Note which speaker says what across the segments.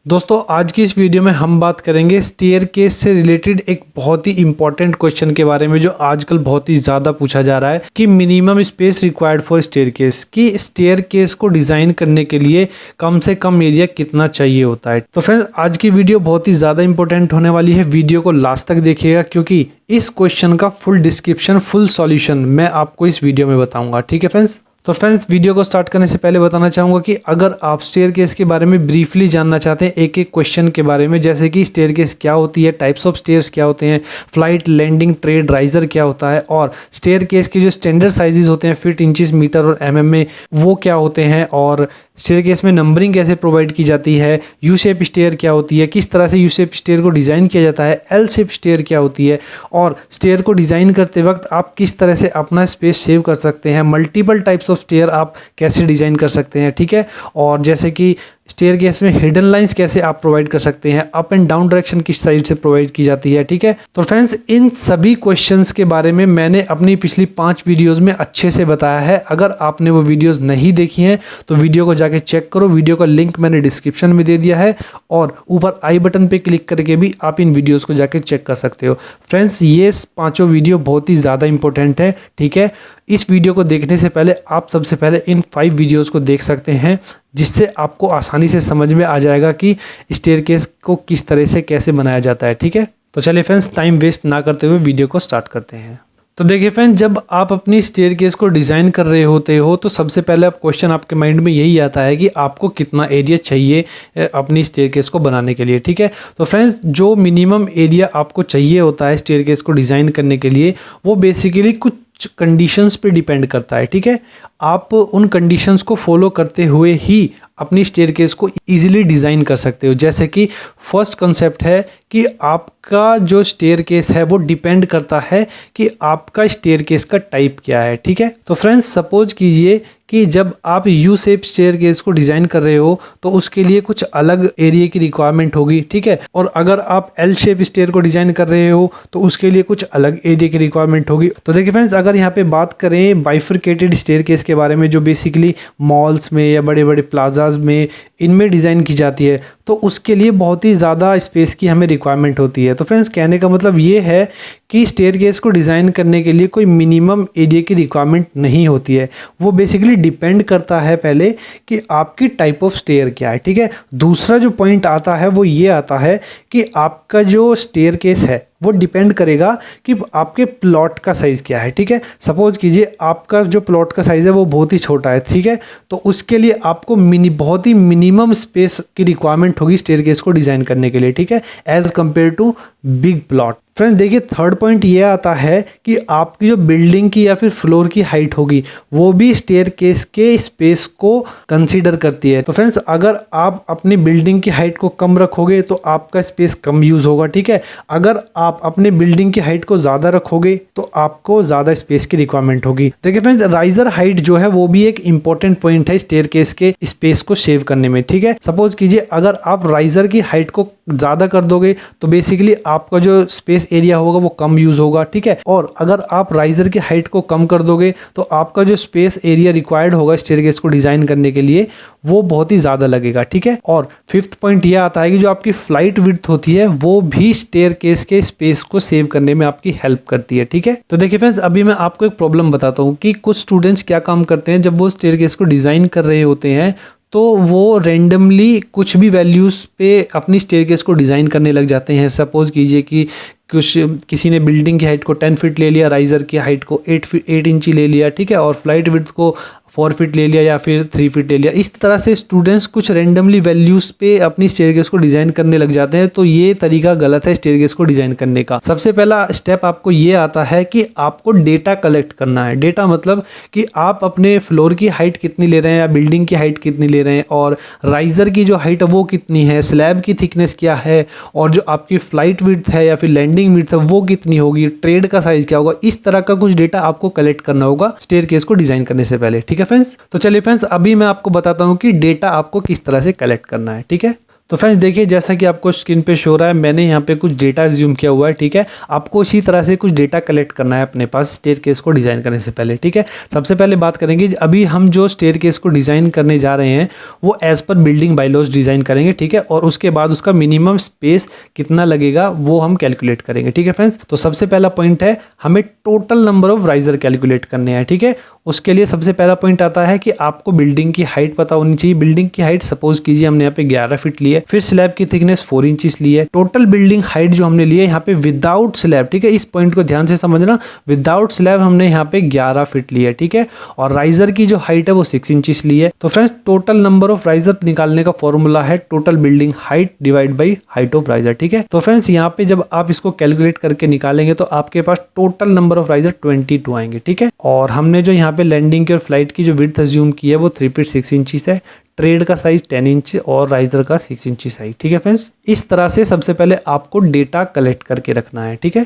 Speaker 1: दोस्तों आज की इस वीडियो में हम बात करेंगे स्टेयरकेस से रिलेटेड एक बहुत ही इंपॉर्टेंट क्वेश्चन के बारे में जो आजकल बहुत ही ज़्यादा पूछा जा रहा है कि minimum space required for staircase, कि स्टेयरकेस को डिज़ाइन करने के लिए कम से कम एरिया कितना चाहिए होता है। तो फ्रेंड्स आज की वीडियो बहुत ही ज़्यादा इंपॉर्टेंट होने वाली है, वीडियो को लास्ट तक देखिएगा क्योंकि इस क्वेश्चन का फुल डिस्क्रिप्शन, फुल सॉल्यूशन मैं आपको इस वीडियो में बताऊँगा। ठीक है फ्रेंड्स, तो फ्रेंड्स वीडियो को स्टार्ट करने से पहले बताना चाहूँगा कि अगर आप स्टेयरकेस के बारे में ब्रीफली जानना चाहते हैं एक एक क्वेश्चन के बारे में, जैसे कि स्टेयरकेस क्या होती है, टाइप्स ऑफ स्टेयर्स क्या होते हैं, फ्लाइट, लैंडिंग, ट्रेड, राइजर क्या होता है, और स्टेयरकेस के जो स्टैंडर्ड साइजेस होते हैं फीट, इंचेस, मीटर और एमएम में वो क्या होते हैं, और स्टेयरकेस में नंबरिंग कैसे प्रोवाइड की जाती है, यू शेप स्टेयर क्या होती है, किस तरह से यू शेप स्टेयर को डिज़ाइन किया जाता है, एल शेप स्टेयर क्या होती है, और स्टेयर को डिज़ाइन करते वक्त आप किस तरह से अपना स्पेस सेव कर सकते हैं, मल्टीपल टाइप्स ऑफ स्टेयर आप कैसे डिज़ाइन कर सकते हैं। ठीक है, और जैसे कि स्टेयरकेस में हिडन लाइंस कैसे आप प्रोवाइड कर सकते हैं, अप एंड डाउन डायरेक्शन किस साइड से प्रोवाइड की जाती है। ठीक है, तो फ्रेंड्स इन सभी क्वेश्चंस के बारे में मैंने अपनी पिछली 5 वीडियोस में अच्छे से बताया है। अगर आपने वो वीडियोस नहीं देखी हैं तो वीडियो को जाके चेक करो, वीडियो का लिंक मैंने डिस्क्रिप्शन में दे दिया है और ऊपर आई बटन पे क्लिक करके भी आप इन वीडियोस को जाके चेक कर सकते हो। फ्रेंड्स ये 5 वीडियो बहुत ही ज़्यादा इंपॉर्टेंट है। ठीक है, इस वीडियो को देखने से पहले आप सबसे पहले इन 5 वीडियोस को देख सकते हैं, जिससे आपको आसानी से समझ में आ जाएगा कि स्टेयरकेस को किस तरह से कैसे बनाया जाता है। ठीक है, तो चलिए फ्रेंड्स टाइम वेस्ट ना करते हुए वीडियो को स्टार्ट करते हैं। तो देखिए फ्रेंड्स, जब आप अपनी स्टेयरकेस को डिज़ाइन कर रहे होते हो तो सबसे पहले आप क्वेश्चन आपके माइंड में यही आता है कि आपको कितना एरिया चाहिए अपनी स्टेयरकेस को बनाने के लिए। ठीक है, तो फ्रेंड्स जो मिनिमम एरिया आपको चाहिए होता है स्टेयरकेस को डिज़ाइन करने के लिए वो बेसिकली कुछ कंडीशंस पे डिपेंड करता है। ठीक है, आप उन कंडीशंस को फॉलो करते हुए ही अपनी स्टेयरकेस को इजीली डिज़ाइन कर सकते हो। जैसे कि फर्स्ट कंसेप्ट है कि आपका जो स्टेयरकेस है वो डिपेंड करता है कि आपका स्टेयरकेस का टाइप क्या है। ठीक है, तो फ्रेंड्स सपोज कीजिए कि जब आप यू शेप स्टेयरकेस को डिज़ाइन कर रहे हो तो उसके लिए कुछ अलग एरिया की रिक्वायरमेंट होगी। ठीक है, और अगर आप एल शेप स्टेयर को डिज़ाइन कर रहे हो तो उसके लिए कुछ अलग एरिया की रिक्वायरमेंट होगी। तो देखिए फ्रेंड्स, अगर यहाँ पे बात करें बाइफरकेटेड स्टेयरकेस के बारे में जो बेसिकली मॉल्स में या बड़े बड़े प्लाजाज में इनमें डिज़ाइन की जाती है तो उसके लिए बहुत ही ज़्यादा स्पेस की हमें रिक्वायरमेंट होती है। तो फ्रेंड्स कहने का मतलब ये है कि स्टेयरकेस को डिज़ाइन करने के लिए कोई मिनिमम एरिया की रिक्वायरमेंट नहीं होती है, वो बेसिकली डिपेंड करता है पहले कि आपकी टाइप ऑफ स्टेयर क्या है। ठीक है, दूसरा जो पॉइंट आता है वो ये आता है कि आपका जो स्टेयरकेस है वो डिपेंड करेगा कि आपके प्लॉट का साइज़ क्या है। ठीक है, सपोज कीजिए आपका जो प्लॉट का साइज़ है वो बहुत ही छोटा है। ठीक है, तो उसके लिए आपको बहुत ही मिनिमम स्पेस की रिक्वायरमेंट होगी स्टेयरकेस को डिज़ाइन करने के लिए। ठीक है, as compare to big plot. Friends देखिए थर्ड पॉइंट ये आता है कि आपकी जो बिल्डिंग की या फिर फ्लोर की हाइट होगी वो भी स्टेयरकेस के स्पेस को कंसीडर करती है। तो फ्रेंड्स अगर आप अपनी बिल्डिंग की हाइट को कम रखोगे तो आपका स्पेस कम यूज़ होगा। ठीक है, अगर आप अपने बिल्डिंग की हाइट को ज़्यादा रखोगे तो आपको ज़्यादा स्पेस की रिक्वायरमेंट होगी। देखिए फ्रेंड्स, राइजर हाइट जो है वो भी एक इंपॉर्टेंट पॉइंट है स्टेयरकेस के स्पेस को सेव करने में। ठीक है, सपोज कीजिए अगर आप राइजर की हाइट को ज़्यादा कर दोगे तो बेसिकली आपका जो स्पेस एरिया होगा वो कम यूज होगा। ठीक है, और अगर आप राइजर की हाइट को कम कर दोगे तो आपका जो स्पेस एरिया रिक्वायर्ड होगा स्टेयरकेस को डिजाइन करने के लिए वो बहुत ही ज्यादा लगेगा। ठीक है, और फिफ्थ पॉइंट ये आता है कि जो आपकी फ्लाइट विड्थ होती है वो भी स्टेयरकेस के स्पेस को सेव करने में आपकी हेल्प करती है। ठीक है, तो देखिए फ्रेंड्स अभी मैं आपको एक प्रॉब्लम बताता हूँ कि कुछ स्टूडेंट्स क्या काम करते हैं जब वो स्टेयरकेस को डिजाइन कर रहे होते हैं तो वो रेंडमली कुछ भी वैल्यूज़ पे अपनी स्टेयरकेस को डिज़ाइन करने लग जाते हैं। सपोज कीजिए कि किसी ने बिल्डिंग की हाइट को 10 फीट ले लिया, राइजर की हाइट को 8 इंची ले लिया। ठीक है, और फ्लाइट विड्थ को 4 फीट ले लिया या फिर 3 फीट ले लिया। इस तरह से स्टूडेंट्स कुछ रेंडमली वैल्यूज़ पे अपनी स्टेयरकेस को डिज़ाइन करने लग जाते हैं। तो ये तरीका गलत है स्टेयरकेस को डिज़ाइन करने का। सबसे पहला स्टेप आपको ये आता है कि आपको डेटा कलेक्ट करना है। डेटा मतलब कि आप अपने फ्लोर की हाइट कितनी ले रहे हैं या बिल्डिंग की हाइट कितनी ले रहे हैं, और राइजर की जो हाइट है वो कितनी है, स्लैब की थिकनेस क्या है, और जो आपकी फ्लाइट विड्थ है या फिर लैंडिंग विड्थ है वो कितनी होगी, ट्रेड का साइज क्या होगा। इस तरह का कुछ डेटा आपको कलेक्ट करना होगा स्टेयरकेस को डिज़ाइन करने से पहले। ठीक है फ्रेंड्स, तो चलिए फ्रेंड्स अभी मैं आपको बताता हूँ कि डेटा आपको किस तरह से कलेक्ट करना है। ठीक है, तो फ्रेंड्स देखिए, जैसा कि आपको स्क्रीन पे शो हो रहा है, मैंने यहाँ पे कुछ डेटा एज्यूम किया हुआ है, ठीक है। आपको इसी तरह से कुछ डेटा कलेक्ट करना है अपने पास स्टेयरकेस को डिज़ाइन करने से पहले, ठीक है। सबसे पहले बात करेंगे, अभी हम जो स्टेयरकेस को डिज़ाइन करने जा रहे हैं वो as per building bylaws design करेंगे, ठीक है। और उसके बाद उसका मिनिमम स्पेस कितना लगेगा वो हम कैलकुलेट करेंगे, ठीक है फ्रेंड्स। तो सबसे पहला पॉइंट है, हमें total number of riser calculate करने हैं, ठीक है। उसके लिए सबसे पहला पॉइंट आता है कि आपको बिल्डिंग की हाइट पता होनी चाहिए। बिल्डिंग की हाइट सपोज कीजिए हमने यहाँ पे 11 फीट ली है, फिर स्लैब की थिकनेस 4 इंचेस ली है। टोटल बिल्डिंग हाइट जो हमने ली है यहाँ पे विदाउट स्लैब, ठीक है, इस पॉइंट को ध्यान से समझना, विदाउट स्लैब हमने यहाँ पे 11 फीट ली है, ठीक है। और राइजर की जो हाइट है वो 6 इंचेस ली है। तो friends total number of riser निकालने का फॉर्मूला है total building height divide by height of riser, ठीक है। तो फ्रेंड्स यहाँ पे जब आप इसको कैलकुलेट करके निकालेंगे तो आपके पास टोटल नंबर ऑफ राइजर 22 आएंगे, ठीक है। और हमने जो यहाँ पे लैंडिंग की और फ्लाइट की जो विड्थ अज्यूम की है वो 3 फीट 6 इंचेस है। ट्रेड का साइज 10 इंच और राइजर का 6 इंच साइज, ठीक है फ्रेंड्स। इस तरह से सबसे पहले आपको डेटा कलेक्ट करके रखना है, ठीक है।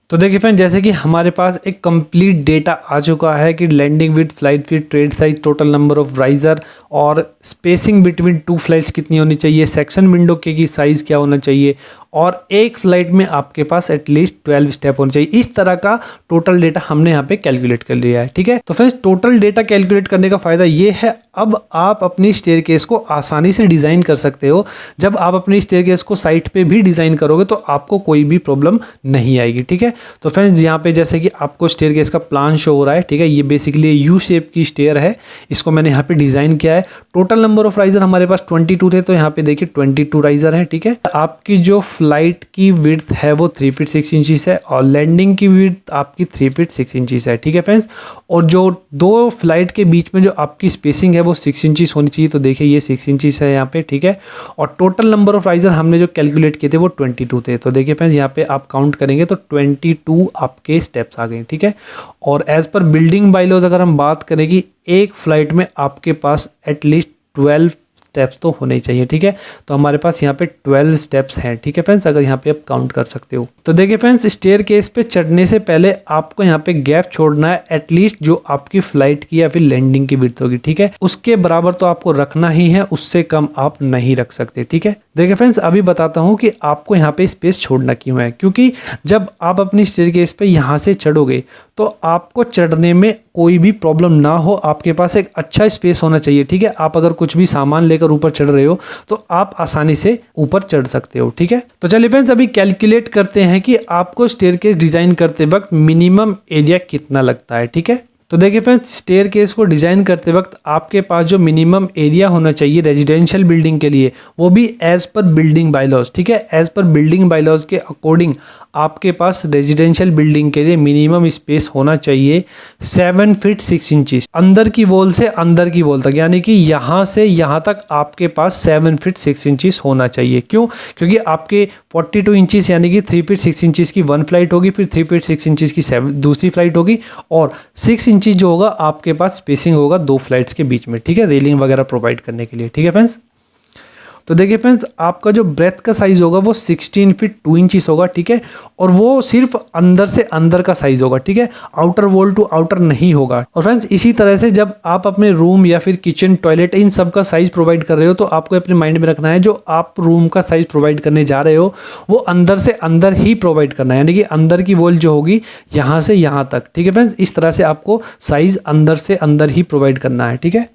Speaker 1: तो देखिए फ्रेंड, जैसे कि हमारे पास एक कंप्लीट डेटा आ चुका है कि landing width, flight width, tread size, total number of riser और स्पेसिंग बिटवीन 2 फ्लाइट्स कितनी होनी चाहिए, सेक्शन विंडो की साइज क्या होना चाहिए, और एक फ्लाइट में आपके पास एटलीस्ट 12 स्टेप होने चाहिए। इस तरह का टोटल डेटा हमने यहाँ पे कैलकुलेट कर लिया है, ठीक है। तो फ्रेंड्स टोटल डेटा कैलकुलेट करने का फायदा ये है, अब आप अपनी स्टेयरकेस को आसानी से डिजाइन कर सकते हो। जब आप अपनी स्टेयरकेस को साइट पे भी डिजाइन करोगे तो आपको कोई भी प्रॉब्लम नहीं आएगी, ठीक है। तो फ्रेंड्स यहाँ पे जैसे कि आपको स्टेयरकेस का प्लान शो हो रहा है, ठीक है, ये बेसिकली यू शेप की स्टेयर है, इसको मैंने यहाँ पे डिजाइन किया है। टोटल नंबर ऑफ राइजर हमारे पास 22 थे, तो यहाँ पे देखिए 22 राइजर हैं, ठीक है। आपकी जो फ्लाइट की विड्थ है वो 3 फीट 6 इंचेस है और लैंडिंग की विड्थ आपकी 3 फीट 6 इंचेस है, ठीक है फ्रेंड्स। और जो दो फ्लाइट के बीच में जो आपकी स्पेसिंग है वो 6 इंचेस होनी चाहिए, तो देखिए ये 6 इंचेस है यहाँ पे, ठीक है। और टोटल नंबर ऑफ राइजर हमने जो कैलकुलेट किए थे वो 22 थे, तो देखिए फ्रेंड्स यहाँ पे आप काउंट करेंगे तो 22 आपके स्टेप्स आ गए, ठीक है। और एज पर बिल्डिंग बायलॉज अगर हम बात करें कि एक फ्लाइट में आपके पास एटलीस्ट 12 स्टेप्स तो होने ही चाहिए, ठीक है। तो हमारे पास यहाँ पे 12 स्टेप्स हैं, ठीक है फ्रेंड्स, अगर यहाँ पे आप काउंट कर सकते हो। तो देखिए फ्रेंड्स, स्टेयरकेस पे चढ़ने से पहले आपको यहाँ पे गैप छोड़ना है एटलीस्ट जो आपकी फ्लाइट की या फिर लैंडिंग की विड्थ होगी, ठीक है, उसके बराबर तो आपको रखना ही है, उससे कम आप नहीं रख सकते, ठीक है। देखिए फ्रेंड्स, अभी बताता हूँ कि आपको यहाँ पे स्पेस छोड़ना क्यों है, क्योंकि जब आप अपनी स्टेयरकेस पे यहाँ से चढ़ोगे तो आपको चढ़ने में कोई भी प्रॉब्लम ना हो, आपके पास एक अच्छा स्पेस होना चाहिए, ठीक है। आप अगर कुछ भी सामान लेकर ऊपर चढ़ रहे हो तो आप आसानी से ऊपर चढ़ सकते हो, ठीक है। तो चलिए फ्रेंड्स, अभी कैलकुलेट करते हैं कि आपको स्टेयरकेस डिजाइन करते वक्त मिनिमम एरिया कितना लगता है, ठीक है। तो देखिए फ्रेंड्स, स्टेयरकेस को डिज़ाइन करते वक्त आपके पास जो मिनिमम एरिया होना चाहिए रेजिडेंशियल बिल्डिंग के लिए वो भी एज पर बिल्डिंग बायलॉज, ठीक है, एज पर बिल्डिंग बायलॉज के अकॉर्डिंग आपके पास रेजिडेंशियल बिल्डिंग के लिए मिनिमम स्पेस होना चाहिए 7 फीट 6 इंचेस अंदर की वॉल से अंदर की वॉल तक, यानी कि यहाँ से यहाँ तक आपके पास 7 फीट 6 इंचेस होना चाहिए। क्यों? क्योंकि आपके 42 इंचेस यानी कि 3 फीट 6 इंचेस की वन फ्लाइट होगी, फिर 3 फीट 6 इंचेस की दूसरी फ्लाइट होगी, और 6 इंचेस जो होगा आपके पास स्पेसिंग होगा 2 फ्लाइट्स के बीच में, ठीक है, रेलिंग वगैरह प्रोवाइड करने के लिए, ठीक है फ्रेंड्स। तो देखिए फ्रेंड्स, आपका जो ब्रेथ का साइज होगा वो 16 फीट 2 इंचेस होगा, ठीक है, और वो सिर्फ अंदर से अंदर का साइज होगा, ठीक है, आउटर वॉल टू आउटर नहीं होगा। और फ्रेंड्स, इसी तरह से जब आप अपने रूम या फिर किचन, टॉयलेट, इन सब का साइज प्रोवाइड कर रहे हो तो आपको अपने माइंड में रखना है जो आप रूम का साइज प्रोवाइड करने जा रहे हो वो अंदर से अंदर ही प्रोवाइड करना है, यानी कि अंदर की वॉल जो होगी यहाँ से यहाँ तक, ठीक है फ्रेंड्स। इस तरह से आपको साइज अंदर से अंदर ही प्रोवाइड करना है, ठीक है।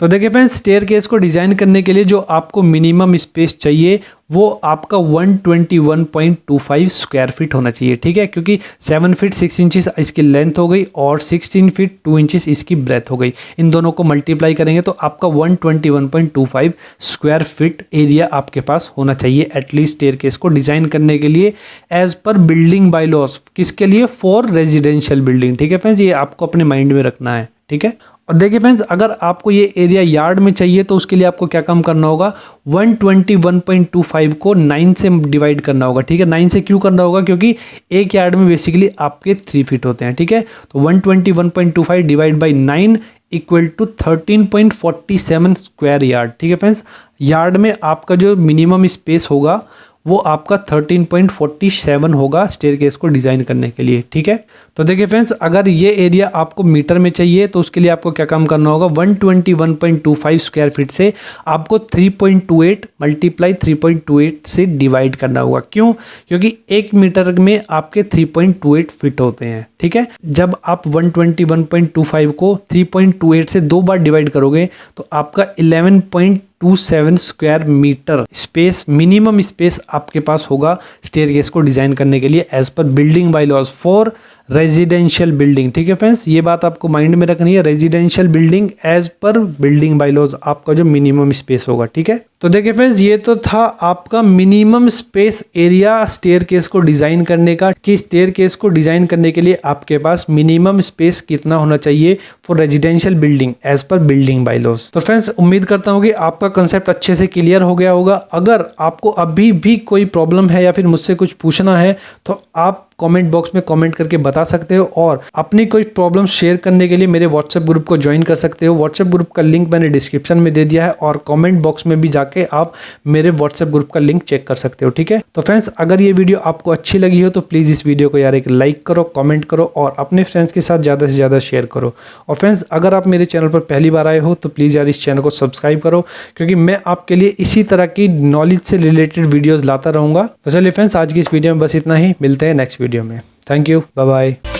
Speaker 1: तो देखिए फ्रेंड्स, स्टेयरकेस को डिजाइन करने के लिए जो आपको मिनिमम स्पेस चाहिए वो आपका 121.25 स्क्वायर फीट होना चाहिए, ठीक है, क्योंकि 7 फीट 6 इंचेस इसकी लेंथ हो गई और 16 फीट 2 इंचेस इसकी ब्रेथ हो गई। इन दोनों को मल्टीप्लाई करेंगे तो आपका 121.25 स्क्वायर फीट एरिया आपके पास होना चाहिए एटलीस्ट स्टेयरकेस को डिजाइन करने के लिए एज पर बिल्डिंग बायलॉज। किसके लिए? फॉर रेजिडेंशियल बिल्डिंग, ठीक है फ्रेंड्स, ये आपको अपने माइंड में रखना है, ठीक है। और देखिए फ्रेंड्स, अगर आपको ये एरिया यार्ड में चाहिए तो उसके लिए आपको क्या काम करना होगा, 121.25 को 9 से डिवाइड करना होगा, ठीक है। 9 से क्यों करना होगा? क्योंकि एक यार्ड में बेसिकली आपके 3 फीट होते हैं, ठीक है। तो 121.25 divide by 9 equal to 13.47 square yard, ठीक है फ्रेंड्स। यार्ड में आपका जो मिनिमम स्पेस होगा वो आपका 13.47 होगा स्टेयरकेस को डिजाइन करने के लिए। ठीक है, तो देखिए फ्रेंड्स, अगर ये एरिया आपको मीटर में चाहिए तो उसके लिए आपको क्या काम करना होगा, 121.25 स्क्वायर फीट से आपको 3.28 मल्टीप्लाई 3.28 से डिवाइड करना होगा। क्यों? क्योंकि 1 मीटर में आपके 3.28 फीट होते हैं। ठीक है, जब आप 121.25 को 3.28 से 2 बार डिवाइड करोगे तो आपका 11.27 square metre space, minimum space आपके पास होगा स्टेयरकेस को डिजाइन करने के लिए एज पर building by laws for residential building. ठीक है फ्रेंड्स, ये बात आपको माइंड में रखनी है, रेजिडेंशियल बिल्डिंग एज पर बिल्डिंग बाय लॉज आपका जो मिनिमम स्पेस होगा। ठीक है, तो देखिए फ्रेंड्स, ये तो था आपका मिनिमम स्पेस एरिया स्टेयरकेस को डिजाइन करने का, कि स्टेयरकेस को डिजाइन करने के लिए आपके पास मिनिमम स्पेस कितना होना चाहिए फॉर रेजिडेंशियल बिल्डिंग एज पर बिल्डिंग बाय लॉज। तो फ्रेंड्स, उम्मीद करता हूं कि आपका कंसेप्ट अच्छे से क्लियर हो गया होगा। अगर आपको अभी भी कोई प्रॉब्लम है या फिर मुझसे कुछ पूछना है तो आप कमेंट बॉक्स में कमेंट करके बता सकते हो, और अपनी कोई प्रॉब्लम शेयर करने के लिए मेरे व्हाट्सएप ग्रुप को ज्वाइन कर सकते हो। व्हाट्सएप ग्रुप का लिंक मैंने डिस्क्रिप्शन में दे दिया है, और कमेंट बॉक्स में भी जाके आप मेरे व्हाट्सएप ग्रुप का लिंक चेक कर सकते हो। ठीक है, तो फ्रेंड्स, अगर ये वीडियो आपको अच्छी लगी हो तो प्लीज़ इस वीडियो को यार एक लाइक करो, कमेंट करो और अपने फ्रेंड्स के साथ ज़्यादा से ज़्यादा शेयर करो। और फ्रेंड्स, अगर आप मेरे चैनल पर पहली बार आए हो तो प्लीज़ यार इस चैनल को सब्सक्राइब करो, क्योंकि मैं आपके लिए इसी तरह की नॉलेज से रिलेटेड वीडियोज़ लाता रहूँगा। तो चलिए फ्रेंड्स, आज की इस वीडियो में बस इतना ही, मिलते हैं नेक्स्ट वीडियो में। Thank you, bye bye.